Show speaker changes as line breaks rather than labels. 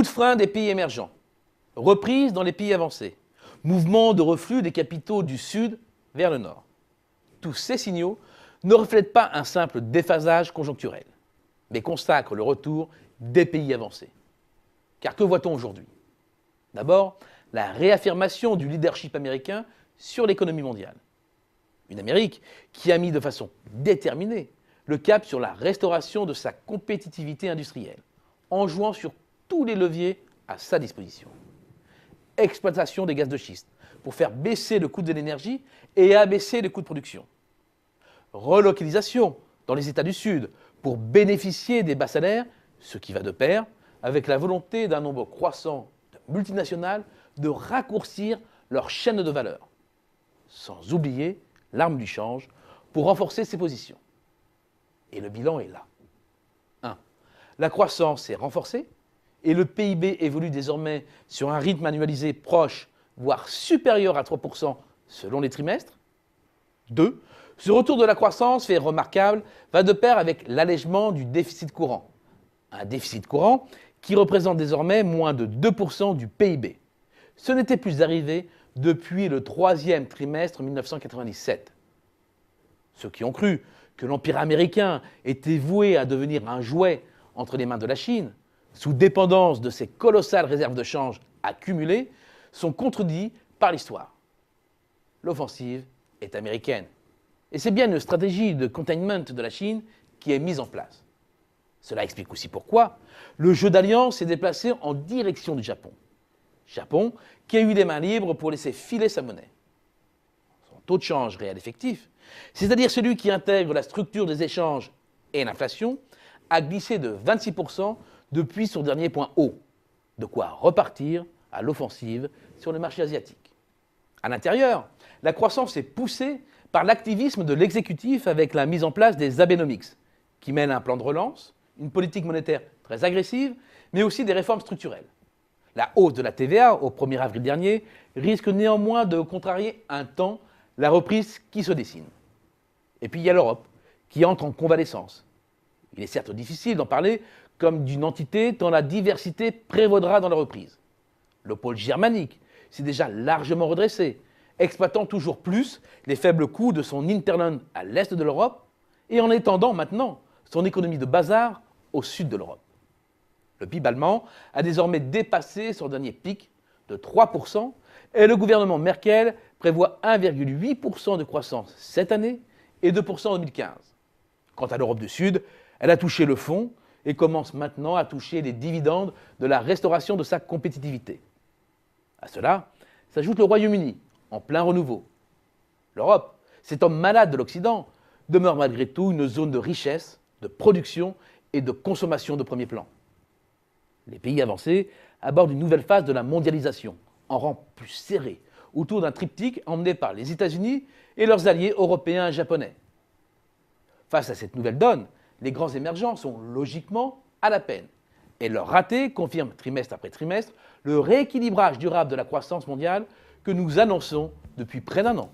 Coup de frein des pays émergents, reprise dans les pays avancés, mouvement de reflux des capitaux du Sud vers le Nord. Tous ces signaux ne reflètent pas un simple déphasage conjoncturel, mais consacrent le retour des pays avancés. Car que voit-on aujourd'hui? D'abord, la réaffirmation du leadership américain sur l'économie mondiale. Une Amérique qui a mis de façon déterminée le cap sur la restauration de sa compétitivité industrielle, en jouant sur tous les leviers à sa disposition. Exploitation des gaz de schiste pour faire baisser le coût de l'énergie et abaisser les coûts de production. Relocalisation dans les États du Sud pour bénéficier des bas salaires, ce qui va de pair avec la volonté d'un nombre croissant de multinationales de raccourcir leur chaîne de valeur. Sans oublier l'arme du change pour renforcer ses positions. Et le bilan est là. 1. La croissance est renforcée et le PIB évolue désormais sur un rythme annualisé proche, voire supérieur à 3% selon les trimestres. 2. Ce retour de la croissance, fait remarquable, va de pair avec l'allègement du déficit courant. Un déficit courant qui représente désormais moins de 2% du PIB. Ce n'était plus arrivé depuis le troisième trimestre 1997. Ceux qui ont cru que l'Empire américain était voué à devenir un jouet entre les mains de la Chine, sous dépendance de ses colossales réserves de change accumulées, sont contredits par l'histoire. L'offensive est américaine. Et c'est bien une stratégie de containment de la Chine qui est mise en place. Cela explique aussi pourquoi le jeu d'alliance s'est déplacé en direction du Japon. Japon qui a eu les mains libres pour laisser filer sa monnaie. Son taux de change réel effectif, c'est-à-dire celui qui intègre la structure des échanges et l'inflation, a glissé de 26% depuis son dernier point haut. De quoi repartir à l'offensive sur le marché asiatique. À l'intérieur, la croissance est poussée par l'activisme de l'exécutif avec la mise en place des Abenomics, qui mêlent un plan de relance, une politique monétaire très agressive, mais aussi des réformes structurelles. La hausse de la TVA au 1er avril dernier risque néanmoins de contrarier un temps la reprise qui se dessine. Et puis il y a l'Europe, qui entre en convalescence. Il est certes difficile d'en parler comme d'une entité tant la diversité prévaudra dans la reprise. Le pôle germanique s'est déjà largement redressé, exploitant toujours plus les faibles coûts de son hinterland à l'est de l'Europe et en étendant maintenant son économie de bazar au sud de l'Europe. Le PIB allemand a désormais dépassé son dernier pic de 3% et le gouvernement Merkel prévoit 1,8% de croissance cette année et 2% en 2015. Quant à l'Europe du Sud, elle a touché le fond et commence maintenant à toucher les dividendes de la restauration de sa compétitivité. À cela s'ajoute le Royaume-Uni, en plein renouveau. L'Europe, cet homme malade de l'Occident, demeure malgré tout une zone de richesse, de production et de consommation de premier plan. Les pays avancés abordent une nouvelle phase de la mondialisation, en rang plus serré, autour d'un triptyque emmené par les États-Unis et leurs alliés européens et japonais. Face à cette nouvelle donne, les grands émergents sont logiquement à la peine. Et leur raté confirme trimestre après trimestre le rééquilibrage durable de la croissance mondiale que nous annonçons depuis près d'un an.